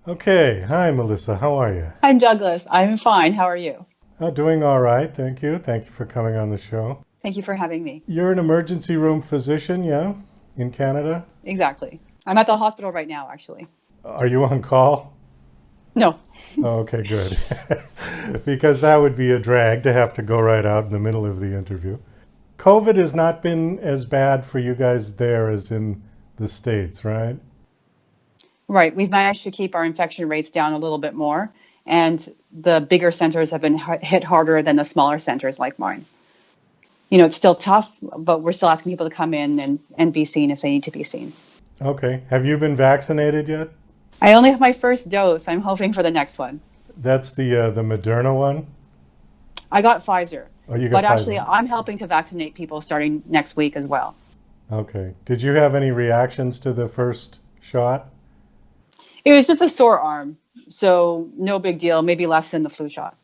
Okay. Hi, Melissa. How are you? Hi, Douglas. I'm fine. How are you? Doing all right. Thank you. Thank you for coming on the show. Thank you for having me. You're an emergency room physician, yeah, in Canada? Exactly. I'm at the hospital right now, actually. Are you on call? No. Oh, okay, good. Because that would be a drag to have to go right out in the middle of the interview. COVID has not been as bad for you guys there as in the States, right? Right. We've managed to keep our infection rates down a little bit more, and the bigger centers have been hit harder than the smaller centers like mine. It's still tough, but we're still asking people to come in and be seen if they need to be seen. Okay. Have you been vaccinated yet? I only have my first dose. I'm hoping for the next one. That's the Moderna one? I got Pfizer, Oh, you got but actually, Pfizer. I'm helping to vaccinate people starting next week as well. Okay. Did you have any reactions to the first shot? It was just a sore arm, so no big deal, maybe less than the flu shot.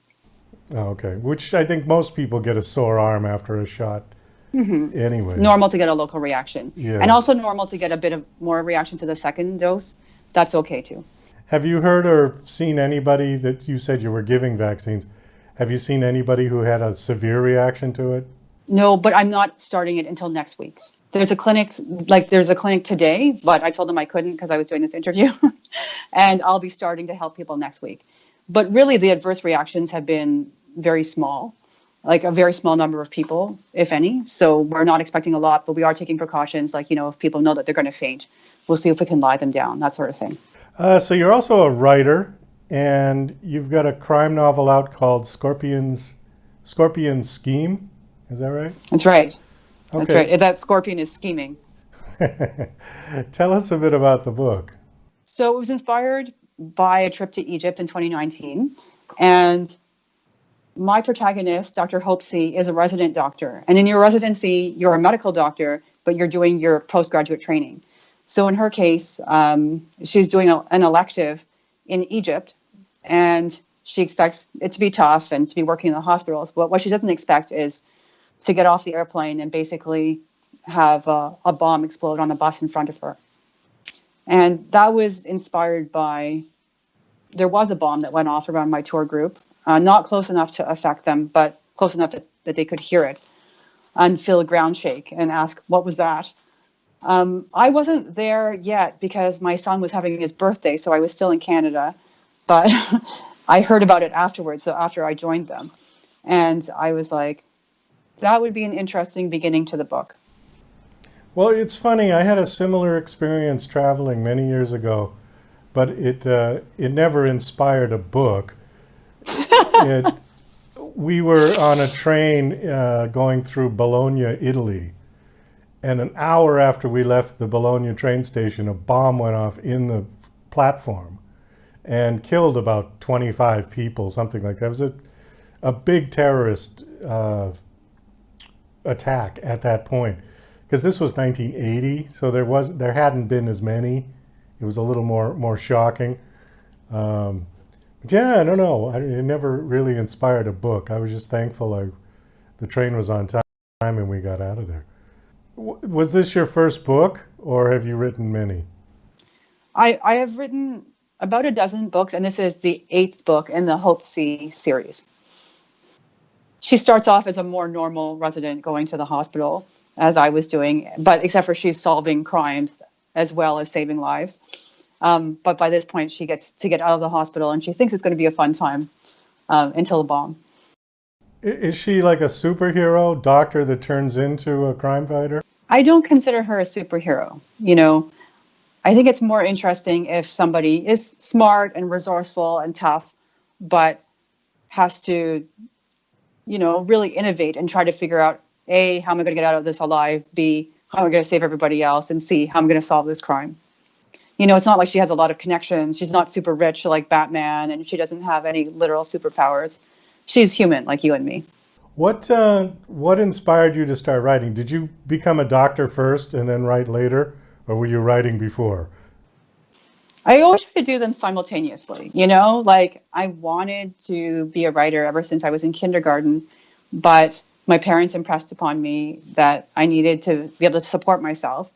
Oh, okay. Which I think most people get a sore arm after a shot, anyways. Normal to get a local reaction, and Yeah. also normal to get a bit of more reaction to the second dose. That's okay too. Have you heard or seen anybody that you said you were giving vaccines? Have you seen anybody who had a severe reaction to it? No, but I'm not starting it until next week. There's a clinic today, but I told them I couldn't because I was doing this interview. And I'll be starting to help people next week. But really, the adverse reactions have been very small, like a very small number of people, if any. So we're not expecting a lot, but we are taking precautions. Like, if people know that they're going to faint, we'll see if we can lie them down, that sort of thing. So you're also a writer, and you've got a crime novel out called Scorpion Scheme. Is that right? That's right. That's Okay. right. That scorpion is scheming. Tell us a bit about the book. So it was inspired by a trip to Egypt in 2019. And my protagonist, Dr. Hope Sze, is a resident doctor. And in your residency, you're a medical doctor, but you're doing your postgraduate training. So in her case, she's doing an elective in Egypt, and she expects it to be tough and to be working in the hospitals. But what she doesn't expect is to get off the airplane and basically have a bomb explode on the bus in front of her. And that was inspired by there was a bomb that went off around my tour group, not close enough to affect them, but close enough that they could hear it and feel a ground shake and ask, what was that? I wasn't there yet because my son was having his birthday, so I was still in Canada. But I heard about it afterwards, so after I joined them. And I was like, that would be an interesting beginning to the book. Well, it's funny. I had a similar experience traveling many years ago, but it never inspired a book. It We were on a train going through Bologna, Italy, and an hour after we left the Bologna train station, a bomb went off in the platform and killed about 25 people, something like that. It was a big terrorist attack at that point, because this was 1980, so there hadn't been as many. It was a little more shocking. Um, but yeah, I don't know. It never really inspired a book. I was just thankful the train was on time and we got out of there. Was this your first book, or have you written many? I have written about a dozen books, and this is the eighth book in the Hope Sze series. She starts off as a more normal resident going to the hospital, as I was doing, but except for she's solving crimes as well as saving lives. But by this point, she gets to get out of the hospital, and she thinks it's going to be a fun time until the bomb. Is she like a superhero doctor that turns into a crime fighter? I don't consider her a superhero. I think it's more interesting if somebody is smart and resourceful and tough, but has to, really innovate and try to figure out A, how am I going to get out of this alive? B, how am I going to save everybody else? And C, how am I going to solve this crime? It's not like she has a lot of connections. She's not super rich like Batman, and she doesn't have any literal superpowers. She's human like you and me. What inspired you to start writing? Did you become a doctor first and then write later, or were you writing before? I always try to do them simultaneously, like I wanted to be a writer ever since I was in kindergarten, but my parents impressed upon me that I needed to be able to support myself.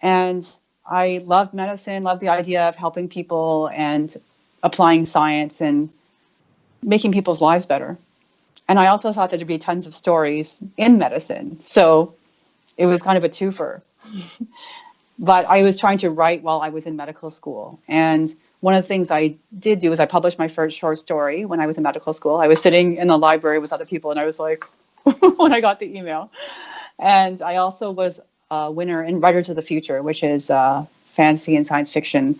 And I loved medicine, loved the idea of helping people and applying science and making people's lives better. And I also thought that there'd be tons of stories in medicine. So it was kind of a twofer. But I was trying to write while I was in medical school. And one of the things I did do is I published my first short story when I was in medical school. I was sitting in the library with other people and I was like, when I got the email. And I also was a winner in Writers of the Future, which is a fantasy and science fiction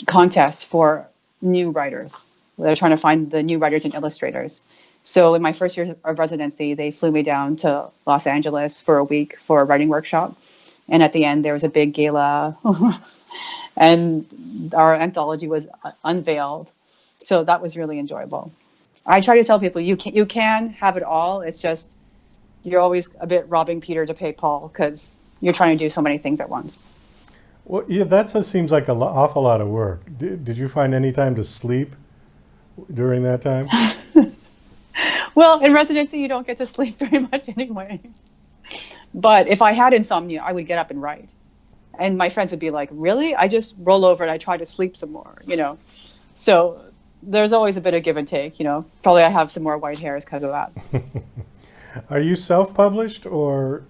contest for new writers. They're trying to find the new writers and illustrators. So in my first year of residency, they flew me down to Los Angeles for a week for a writing workshop. And at the end, there was a big gala, and our anthology was unveiled. So that was really enjoyable. I try to tell people you can have it all. It's just you're always a bit robbing Peter to pay Paul because you're trying to do so many things at once. Well, yeah, seems like an awful lot of work. Did you find any time to sleep during that time? Well, in residency, you don't get to sleep very much anyway. But if I had insomnia, I would get up and write. And my friends would be like, really? I just roll over and I try to sleep some more. So there's always a bit of give and take. Probably I have some more white hairs because of that. Are you self-published or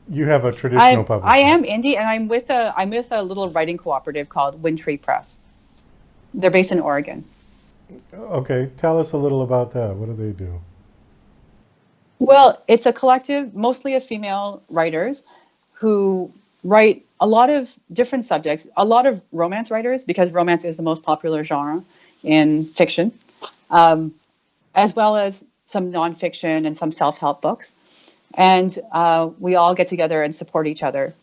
you have a traditional publisher? I am indie, and I'm with a little writing cooperative called Windtree Press. They're based in Oregon. Okay, tell us a little about that. What do they do? Well, it's a collective, mostly of female writers who write a lot of different subjects, a lot of romance writers, because romance is the most popular genre in fiction, as well as some nonfiction and some self-help books. And we all get together and support each other.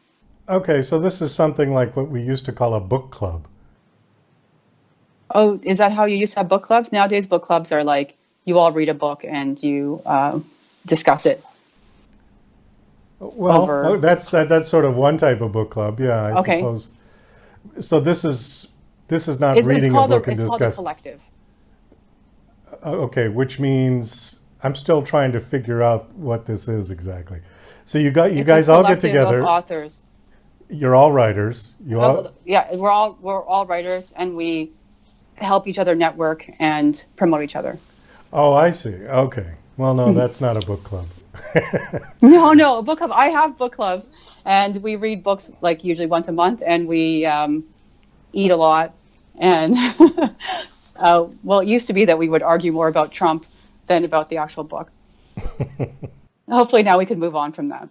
Okay, so this is something like what we used to call a book club. Oh, is that how you used to have book clubs? Nowadays, book clubs are like you all read a book and you discuss it. Well, that's sort of one type of book club, yeah, I suppose. So this is not reading a book and discussing. It's called a collective. Okay, which means I'm still trying to figure out what this is exactly. So you guys all get together. Of authors. You're all writers. Yeah, we're all writers, and we help each other network and promote each other. Oh, I see. Okay. Well, no, that's not a book club. No, book club. I have book clubs, and we read books like usually once a month, and we eat a lot. And well, it used to be that we would argue more about Trump than about the actual book. Hopefully now we can move on from that.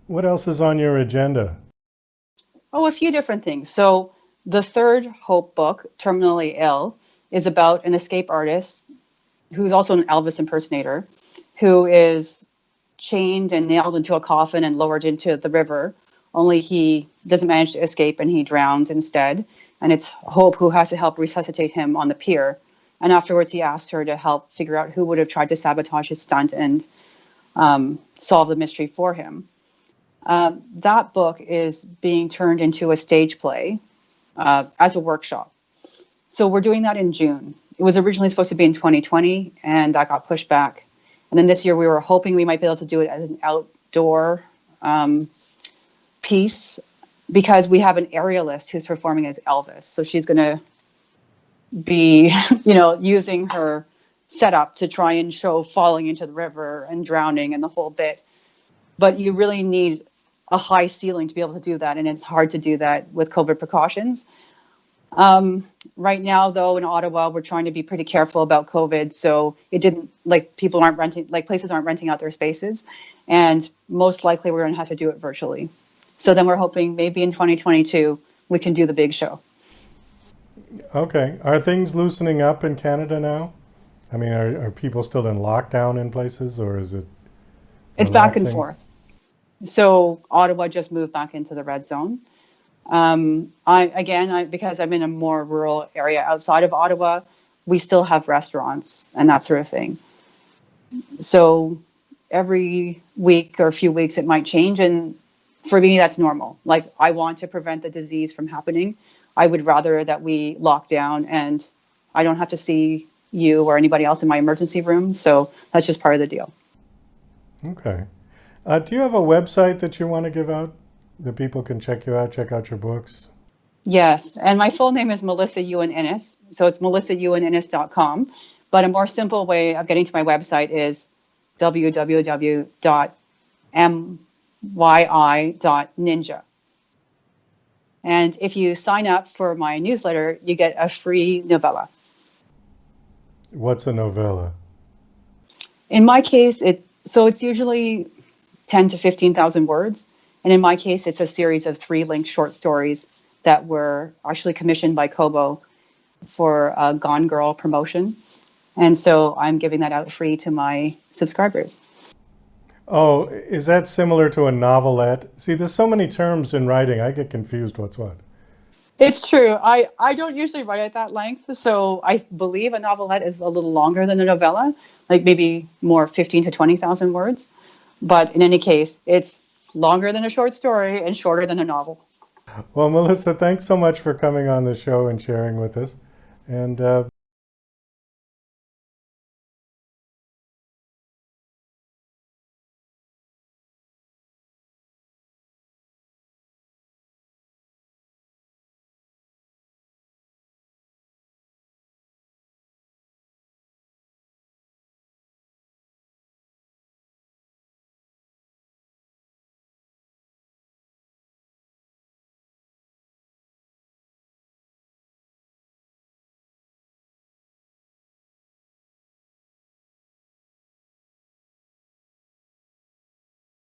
What else is on your agenda? Oh, a few different things. So the third Hope book, Terminally Ill, is about an escape artist who's also an Elvis impersonator, who is chained and nailed into a coffin and lowered into the river, only he doesn't manage to escape and he drowns instead. And it's Hope who has to help resuscitate him on the pier. And afterwards, he asks her to help figure out who would have tried to sabotage his stunt and solve the mystery for him. That book is being turned into a stage play as a workshop. So we're doing that in June. It was originally supposed to be in 2020, and that got pushed back. And then this year, we were hoping we might be able to do it as an outdoor piece, because we have an aerialist who's performing as Elvis. So she's going to be, using her setup to try and show falling into the river and drowning and the whole bit. But you really need a high ceiling to be able to do that, and it's hard to do that with COVID precautions. Right now, though, in Ottawa, we're trying to be pretty careful about COVID. So it didn't, people aren't renting, places aren't renting out their spaces. And most likely we're going to have to do it virtually. So then we're hoping maybe in 2022, we can do the big show. Okay. Are things loosening up in Canada now? I mean, are people still in lockdown in places, or is it It's back and forth. So Ottawa just moved back into the red zone. Because I'm in a more rural area outside of Ottawa, we still have restaurants and that sort of thing. So every week or a few weeks, it might change. And for me, that's normal. I want to prevent the disease from happening. I would rather that we lock down and I don't have to see you or anybody else in my emergency room. So that's just part of the deal. Okay. Do you have a website that you want to give out that people can check you out, check out your books? Yes, and my full name is Melissa Yuan-Innes, so it's melissayuaninnes.com. But a more simple way of getting to my website is www.myi.ninja. And if you sign up for my newsletter, you get a free novella. What's a novella? In my case, it's usually 10 to 15,000 words, and in my case, it's a series of 3 linked short stories that were actually commissioned by Kobo for a Gone Girl promotion. And so I'm giving that out free to my subscribers. Oh, is that similar to a novelette? See, there's so many terms in writing, I get confused what's what. It's true. I don't usually write at that length. So I believe a novelette is a little longer than a novella, like maybe more 15 to 20,000 words. But in any case, it's longer than a short story and shorter than a novel. Well, Melissa, thanks so much for coming on the show and sharing with us. And